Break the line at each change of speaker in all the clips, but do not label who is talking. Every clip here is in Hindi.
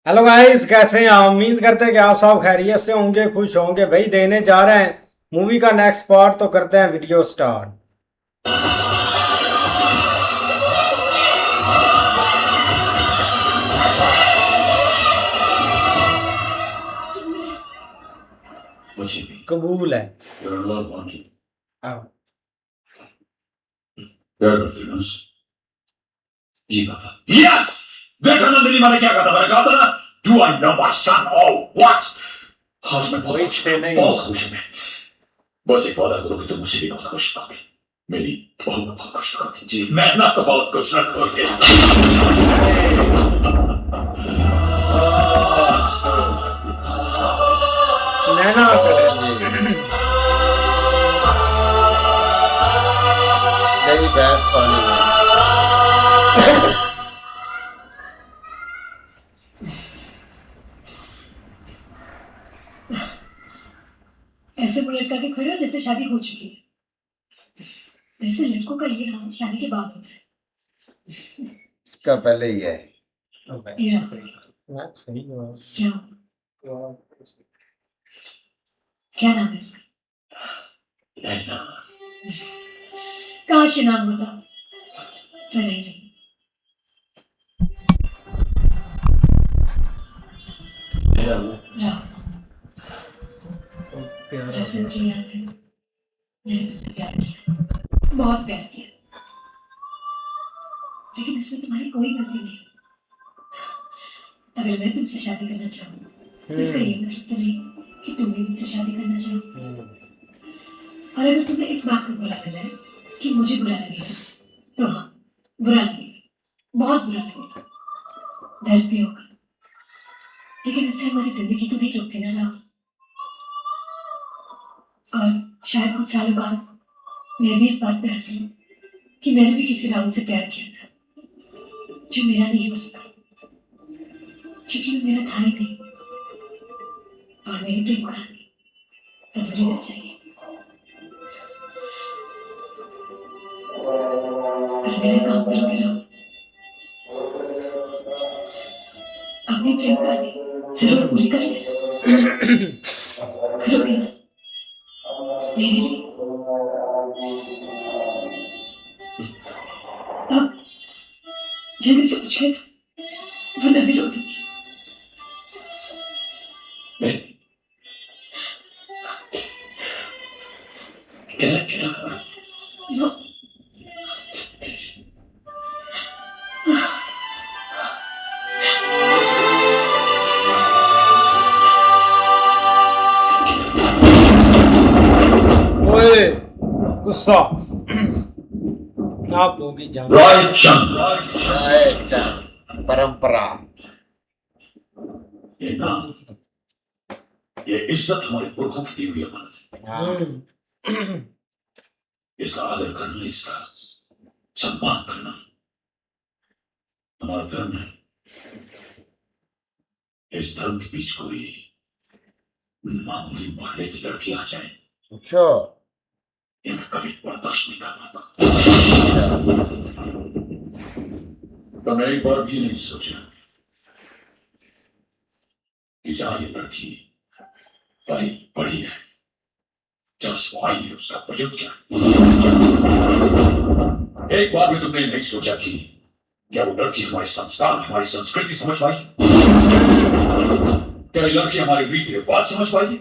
हेलो गाइस, कैसे हैं आप? उम्मीद करते हैं कि आप सब खैरियत से होंगे, खुश होंगे। भाई देने जा रहे हैं मूवी का नेक्स्ट पार्ट, तो करते हैं वीडियो स्टार्ट।
मुझे भी
कबूल है।
You're a loved one.
आओ।
प्यार करते हो ना उससे? जी पापा। Yes! देखा नंदिनी मैंने क्या कहा था? मैंने कहा था ना, Do I know my son or what? आज मैं बहुत खुश हूँ, बहुत खुश हूँ मैं। बस एक वादा करो कि तुम मुझे भी बहुत खुश रखोगे। मेरी बहू को बहुत खुश रखोगे। जी मैं ना तो बहुत खुश रखोगे। So
नैना करेंगे।
गई भैंस पानी में।
ऐसे मुंह लटका के खड़े हो जैसे शादी हो चुकी है। वैसे लड़कों का ये हाल शादी के बाद होता है।
इसका पहले ही है।
ये
सही
क्या क्या नाम है उसका?
नैना
काश ये नाम होता, पर है नहीं। राहुल, जैसे मुझे याद है मैंने तुमसे प्यार किया, बहुत प्यार किया, लेकिन इसमें तुम्हारी कोई गलती नहीं। अगर मैं तुमसे शादी करना चाहूँ तो इसका ये मतलब तो नहीं कि तुम भी मुझसे शादी करना चाहो। और अगर तुम्हें इस बात का बुरा लग रहा है कि मुझे बुरा लगेगा, तो हाँ, बुरा लगेगा, बहुत बुरा लगेगा, दर्द भी होगा, लेकिन इससे हमारी जिंदगी तो नहीं रुकती ना राहुल। और शायद कुछ सालों बाद मैं भी इस बात पे हंस लूं कि मैंने भी किसी राहुल से प्यार किया था जो मेरा नहीं हो सका, क्योंकि वो मेरा था ही नहीं। और मेरी प्रेम कहानी अधूरी रह जाएगी। पर मेरा काम करोगे राहुल, अपनी प्रेम कहानी जरूर पूरी कर लेना। करोगे ना मेरे लिए? अब जल्दी से पूछ ले, वो न विरोध होगी।
मैं क्या
वो
ओए, गुस्सा आप होगी जान।
रायचंद
परंपरा।
ये नाम, ये इज्जत हमारे पुरखों की दी हुई अमानत है। इसका आदर करना, इसका सम्मान करना हमारा धर्म है। इस धर्म के बीच कोई मामूली मोहल्ले की लड़की आ जाए,
अच्छा,
ये मैं कभी बर्दाश्त नहीं कर पाता। तो मैं एक बार भी नहीं सोचा कि यहाँ ये लड़की बड़ी बड़ी है, क्या स्वाई है, उसका वजूद क्या है। एक बार भी तुमने नहीं सोचा कि क्या वो लड़की हमारे संस्कार, हमारी संस्कृति समझ पाएगी? क्या ये लड़की हमारे रीति रिवाज समझ पाएगी?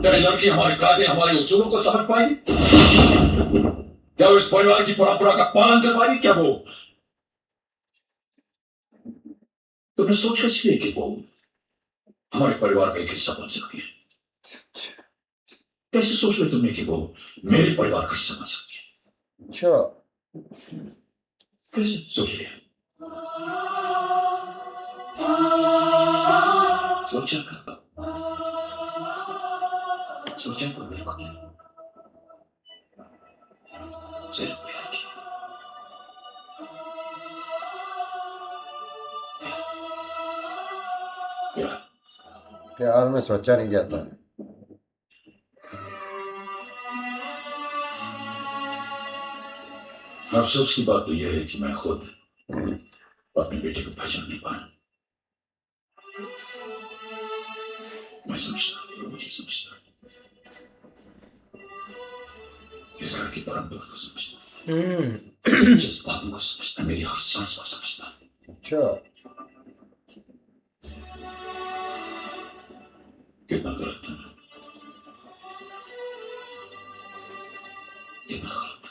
क्या ये लड़की हमारे कायदे, हमारे उसूलों को समझ पाएगी? क्या वो इस परिवार की परंपरा का पालन कर पाएगी? क्या वो, तुमने सोचा इसलिए कि वो हमारे परिवार का एक हिस्सा बन सकती है? कैसे सोच लिया तुमने कि वो मेरे परिवार का हिस्सा बन सकती है?
अच्छा,
कैसे सोच लिया? सोचा कर, सोचा कर बिल्कुल नहीं, सिर्फ प्यार किया। प्यार
प्यार में सोचा नहीं जाता।
अफसोस की बात तो यह है कि मैं खुद अपने बेटे को पहचान नहीं पाया। मैं समझता हूँ, ये मुझे समझता है, इस घर की परंपरा को समझता है, जज्बातों को समझता है, मेरी हर सांस को समझता है।
अच्छा,
कितना गलत था मैं, कितना गलत था।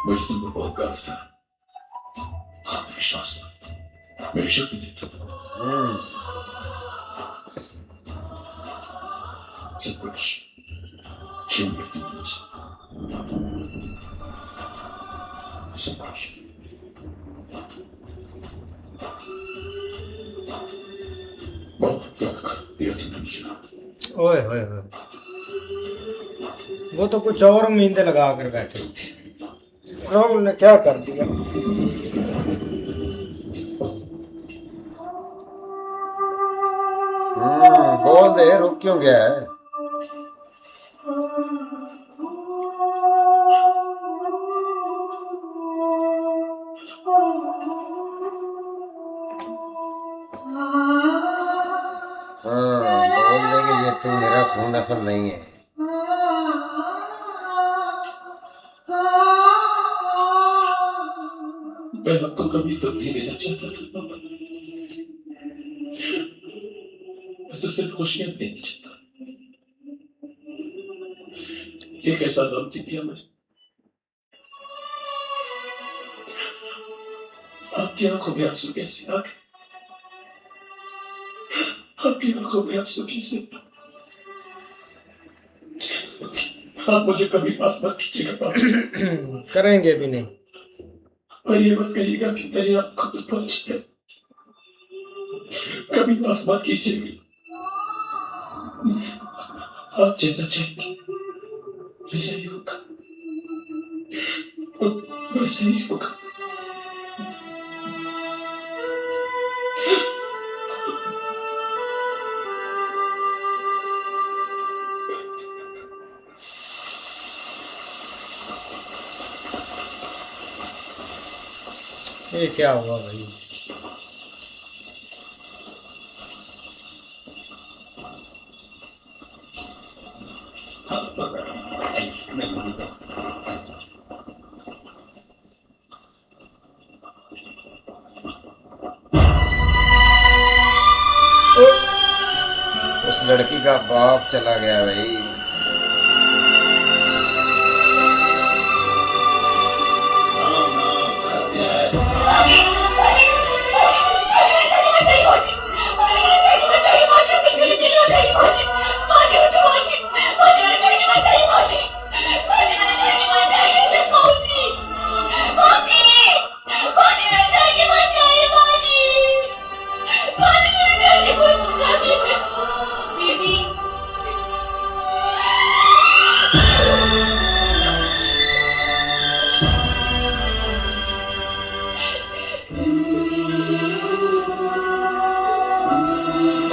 मुझे तुम पर बहुत गर्व था, आत्मविश्वास था, मेरी शक्ति थी, सब कुछ छीन लेती थी मुझसे, सब कुछ। बहुत त्याग कर दिया तुमने मुझे ना।
ओए होए होए, वो तो कुछ और उम्मीदें लगा कर बैठे थे, राहुल ने क्या कर दिया।
बोल दे, रुक क्यों गया है? हाँ, बोल दे कि ये तू मेरा खून असल नहीं है।
मैं आपको कभी तो नहीं लेना चाहता था पापा, मैं तो सिर्फ खुशियां देना चाहता। ये कैसा गलती किया मुझे, आपकी आंखों में आंसू कैसे आ गए, आपकी आंखों में आंसू कैसे? आप मुझे कभी माफ मत कीजिएगा पापा,
करेंगे भी नहीं।
और ये मत कहिएगा कि मेरे आपको कुछ पहुंच गया, कभी माफ मत कीजिएगा। आप जैसा चाहेंगे वैसा ही होगा, वैसा ही होगा।
ये क्या हुआ भाई?
उस लड़की का बाप चला गया भाई।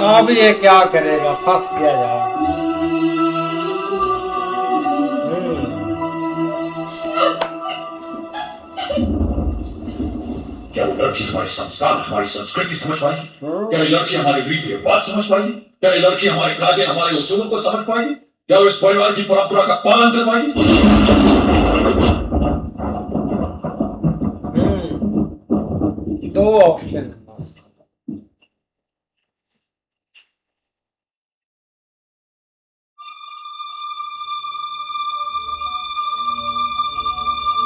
अब ये क्या करेगा, फंस गया यार।
क्या वो लड़की हमारे संस्कार, हमारी संस्कृति समझ पाएगी? क्या ये लड़की हमारी रीति रिवाज समझ पाएगी? क्या ये लड़की हमारे कायदे, हमारे उसूलों को समझ पाएगी? क्या वो इस परिवार की परंपरा का पालन कर पाएगी?
दो ऑप्शन है बस।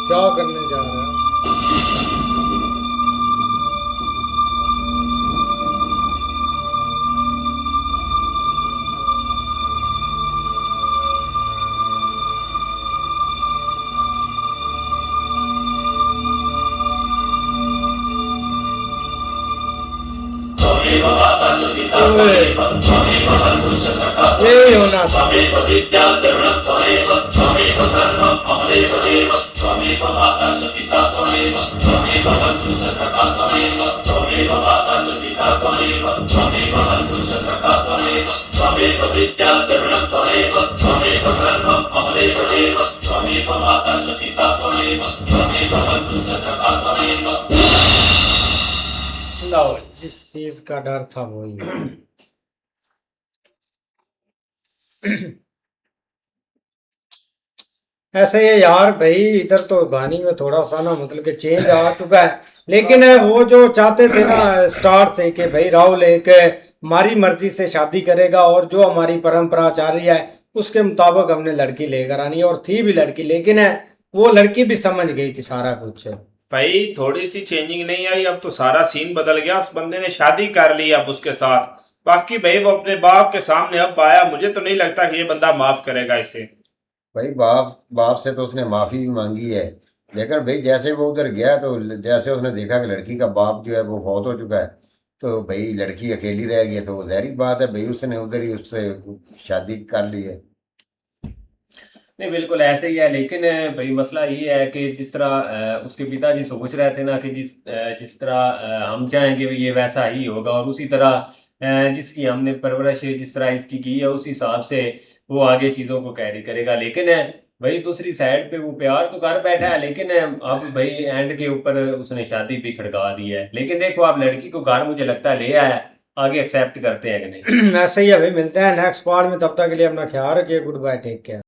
क्या करने जा रहा है? ये होना था।
त्वमेव माता च पिता त्वमेव
जिस चीज का डर था वही। ऐसे ये यार भाई, इधर तो गानी में थोड़ा सा ना मतलब कि चेंज आ चुका है, लेकिन वो जो चाहते थे ना स्टार्ट से कि भाई राहुल एक हमारी मर्जी से शादी करेगा और जो हमारी परंपरा चल रही है उसके मुताबिक हमने लड़की लेकर आनी है, और थी भी लड़की, लेकिन वो लड़की भी समझ गई थी सारा कुछ।
भाई थोड़ी सी चेंजिंग नहीं आई, अब तो सारा सीन बदल गया। उस बंदे ने शादी कर ली अब उसके साथ। बाकी भाई वो अपने बाप के सामने अब आया, मुझे तो नहीं लगता कि ये बंदा माफ करेगा इसे।
भाई बाप बाप से तो उसने माफी भी मांगी है, लेकिन भाई जैसे वो उधर गया तो जैसे उसने देखा कि लड़की का बाप जो है वो फौत हो चुका है, तो भाई लड़की अकेली रह गई है, तो ज़ाहिर बात है भाई उसने उधर ही उससे शादी कर ली है।
नहीं बिल्कुल ऐसे ही है, लेकिन भाई मसला ये है कि जिस तरह उसके पिताजी सोच रहे थे ना कि जिस तरह हम चाहेंगे ये वैसा ही होगा, और उसी तरह जिसकी हमने परवरिश जिस तरह इसकी की है उस हिसाब से वो आगे चीज़ों को कैरी करेगा। लेकिन भाई दूसरी साइड पे वो प्यार तो कर बैठा है, लेकिन अब भाई एंड के ऊपर उसने शादी भी खड़का दी है। लेकिन देखो आप लड़की को घर मुझे लगता है ले आया, आगे एक्सेप्ट करते हैं कि नहीं।
ऐसे ही है भाई, मिलते हैं नेक्स्ट पार्ट में, तब तक के लिए अपना ख्याल रखिए। Good bye, take care.